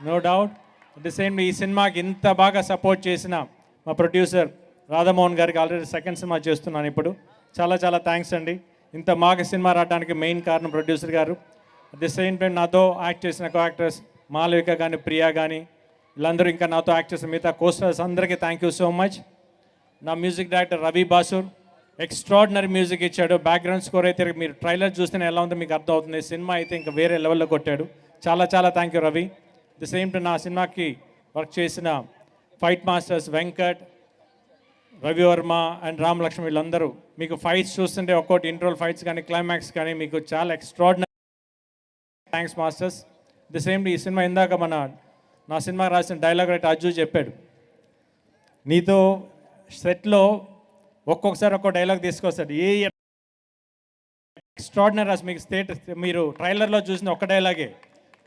No doubt. At the same ఈ సినిమాకి ఇంత బాగా సపోర్ట్ చేసిన మా ప్రొడ్యూసర్ రాధామోహన్ గారికి ఆల్రెడీ సెకండ్ సినిమా చేస్తున్నాను ఇప్పుడు. చాలా చాలా థ్యాంక్స్ అండి. ఇంత బాగా సినిమా రావడానికి మెయిన్ కారణం ప్రొడ్యూసర్ గారు. అట్ ది సేమ్ టైం నాతో యాక్ట్ చేసిన కో యాక్టర్స్ మాలవిక కానీ ప్రియా కానీ వీళ్ళందరూ ఇంకా నాతో యాక్ట్ చేసిన మిగతా కోస్టర్స్ అందరికీ థ్యాంక్ యూ సో మచ్. నా music director Ravi Basrur extraordinary music ఇచ్చాడు. బ్యాక్గ్రౌండ్ స్కోర్ అయితే మీరు ట్రైలర్ చూస్తేనే ఎలా ఉందో మీకు అర్థం అవుతుంది. సినిమా అయితే ఇంకా వేరే లెవెల్లో కొట్టాడు. చాలా చాలా thank you Ravi. The same time నా సినిమాకి వర్క్ చేసిన fight masters Venkat, Ravivarma and Ram Lakshman వీళ్ళందరూ మీకు ఫైట్స్ చూస్తుంటే ఒక్కోటి ఇంట్రోల్ ఫైట్స్ కానీ క్లైమాక్స్ కానీ మీకు చాలా extraordinary. Thanks masters. The same ఈ సినిమా ఇందాక నా సినిమా రాసిన డైలాగ్ రైటర్ అజ్జు చెప్పాడు, నీతో సెట్లో ఒక్కొక్కసారి ఒక్కో డైలాగ్ తీసుకొస్తాడు. ఏ ఎక్స్ట్రాడినరీ రాసి మీకు మీరు ట్రైలర్లో చూసిన ఒక్క డైలాగే,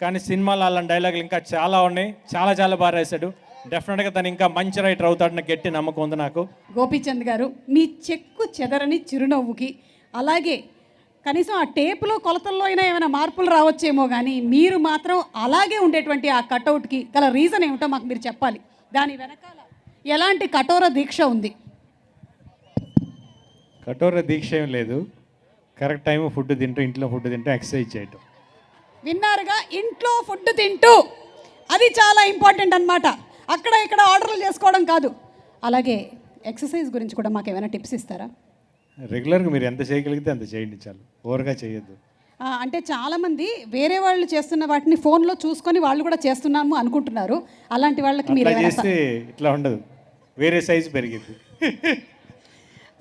కానీ సినిమాలో అలాంటి డైలాగులు ఇంకా చాలా ఉన్నాయి. చాలా చాలా బాగా రాశాడు. డెఫినెట్గా తను ఇంకా మంచి రైటర్ అవుతాడని గట్టి నమ్మకం ఉంది నాకు. గోపీచంద్ గారు, మీ చెక్కు చెదరని చిరునవ్వుకి, అలాగే కనీసం ఆ టేపులో కొలతల్లో అయినా ఏమైనా మార్పులు రావచ్చేమో కానీ మీరు మాత్రం అలాగే ఉండేటువంటి ఆ కటౌట్కి గల రీజన్ ఏమిటో మాకు మీరు చెప్పాలి. దాని వెనకాల ఎలాంటి కఠోర దీక్ష ఉంది? కఠోర దీక్ష ఏం లేదు. కరెక్ట్ టైం ఫుడ్ తింటూ, ఇంట్లో ఫుడ్ తింటూ, ఎక్సర్సైజ్ చేయటం. విన్నారుగా, ఇంట్లో ఫుడ్ తింటూ, అది చాలా ఇంపార్టెంట్ అన్నమాట. అక్కడ ఇక్కడ ఆర్డర్లు చేసుకోవడం కాదు. అలాగే ఎక్సర్సైజ్ గురించి కూడా మాకు ఏమైనా టిప్స్ ఇస్తారా? రెగ్యులర్గా మీరు ఎంత చేయగలిగితే అంత చేయండి, చాలు. ఓవర్గా చేయొద్దు. అంటే చాలామంది వేరే వాళ్ళు చేస్తున్న వాటిని ఫోన్లో చూసుకొని వాళ్ళు కూడా చేస్తున్నాము అనుకుంటున్నారు. అలాంటి వాళ్ళకి మీరు చేస్తే ఇట్లా ఉండదు, వేరే సైజు పెరిగింది.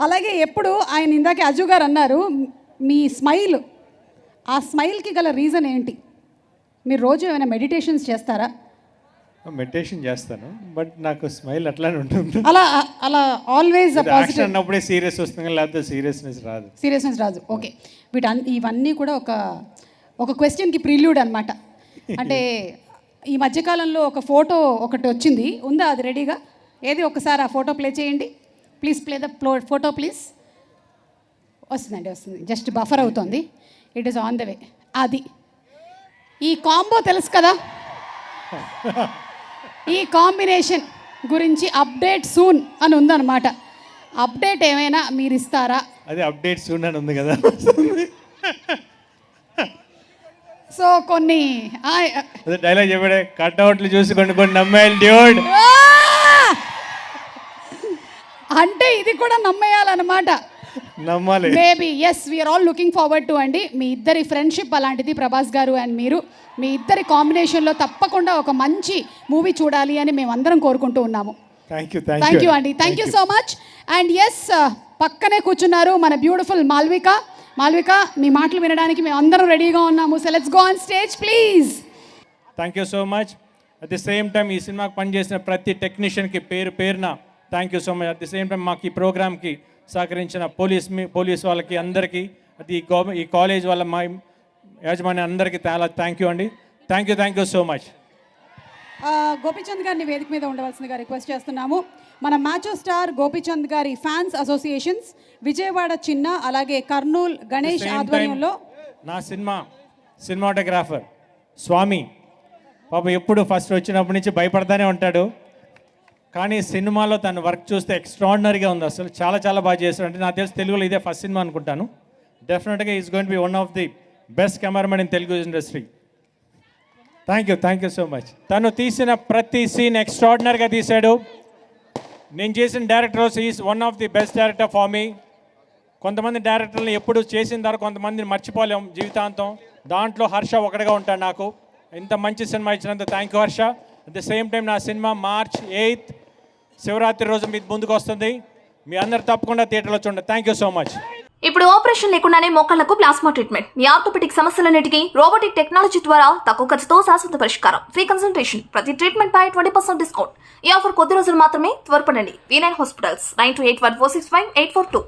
అలాగే ఎప్పుడు ఆయన ఇందాకే అజు గారు అన్నారు, మీ స్మైల్, ఆ స్మైల్కి గల రీజన్ ఏంటి? మీరు రోజు ఏమైనా మెడిటేషన్స్ చేస్తారా? మెడిటేషన్ చేస్తాను, బట్ నాకు స్మైల్ అట్లానే ఉంటుంది. అలా అలా ఆల్వేస్ పాజిటివ్ అన్నప్పుడే సీరియస్ వస్తుంది, లేకపోతే సీరియస్నెస్ రాదు. ఓకే, ఇవన్నీ కూడా ఒక క్వశ్చన్కి ప్రిల్యూడ్ అనమాట. అంటే ఈ మధ్యకాలంలో ఒక ఫోటో ఒకటి వచ్చింది, ఉందా అది రెడీగా? ఏది ఒకసారి ఆ ఫోటో ప్లే చేయండి please. Play the photo please. వస్తుంది, జస్ట్ బఫర్ అవుతుంది. It is on the way. అది ఈ కాంబో తెలుసు కదా, ఈ కాంబినేషన్ గురించి అప్డేట్ సూన్ అని ఉందన్నమాట. అప్డేట్ ఏమైనా మీరు ఇస్తారా? అదే అప్డేట్ సూన్ అని ఉంది కదా. సో కొన్ని డైలాగ్ చెప్పాడే, కట్అవుట్లు చూసి కొన్ని నమ్మేయాలి డ్యూడ్. అంటే ఇది కూడా నమ్మేయాలన్నమాట. నమ్మాలి. Maybe yes, we are all looking forward to అండి. మీ ఇద్దరి ఫ్రెండ్షిప్ అలాంటిది, ప్రభాస్ గారు అండ్ మీరు, మీ ఇద్దరి కాంబినేషన్లో తప్పకుండా ఒక మంచి మూవీ చూడాలి అని మేము అందరం కోరుకుంటూ ఉన్నాము. థ్యాంక్ యూ అండి, thank you so much. And yes, పక్కనే కూర్చున్నారు మన బ్యూటిఫుల్ మాల్విక. మీ మాటలు వినడానికి మేము అందరం రెడీగా ఉన్నాము. So let's go on stage please. Thank you so much. At the same time ఈ సినిమాకి పనిచేసిన ప్రతి టెక్నీషియన్కి పేరున thank you so much. At the same time మాకు ఈ ప్రోగ్రామ్కి సహకరించిన పోలీస్ వాళ్ళకి అందరికీ, అది ఈ కాలేజ్ వాళ్ళ మా యాజమాన్యం అందరికీ చాలా థ్యాంక్ యూ అండి. Thank you so much. Gopichand గారిని వేదిక మీద ఉండవలసిందిగా రిక్వెస్ట్ చేస్తున్నాము. మన మ్యాచో స్టార్ గోపీచంద్ గారి ఫ్యాన్స్ అసోసియేషన్స్ విజయవాడ చిన్న, అలాగే కర్నూలు గణేష్ ఆధ్వర్యంలో నా సినిమాటోగ్రాఫర్ స్వామి పాపం ఎప్పుడు ఫస్ట్ వచ్చినప్పటి నుంచి భయపడతానే ఉంటాడు, కానీ సినిమాలో తన వర్క్ చూస్తే ఎక్స్ట్రాడినరీగా ఉంది. అసలు చాలా చాలా బాగా చేశాడు. అంటే నాకు తెలిసి తెలుగులో ఇదే ఫస్ట్ సినిమా అనుకుంటాను. డెఫినెట్గా is going to be one of the best cameraman in Telugu industry. Thank you so much. తను తీసిన ప్రతి సీన్ ఎక్స్ట్రాడినరీగా తీశాడు. నేను చేసిన director is one of the best director for me. కొంతమంది డైరెక్టర్ని ఎప్పుడు చేసిన తర్వాత కొంతమందిని మర్చిపోలేం జీవితాంతం, దాంట్లో హర్ష ఒకటిగా ఉంటాడు నాకు. ఇంత మంచి సినిమా ఇచ్చినందుకు thank you Harsha. At the same time నా సినిమా March 8th శివరాత్రి రోజు మీ ముందుకు వస్తుంది. మీ అందరు తప్పకుండా థియేటర్లో చూడండి. Thank you so much. ఇప్పుడు ఆపరేషన్ లేకుండానే మోకాళ్లకు ప్లాస్మా ట్రీట్మెంట్, మీ ఆర్థోపెటిక్ సమస్యలన్నిటికీ రోబోటిక్ టెక్నాలజీ ద్వారా తక్కువ ఖర్చుతో శాశ్వత పరిష్కారం, ఫ్రీ కన్సల్టేషన్, ప్రతి ట్రీట్మెంట్ పై 20% డిస్కౌంట్. ఈ ఆఫర్ కొద్ది రోజులు మాత్రమే. త్వరపడండి. V9 hospitals 9281465842.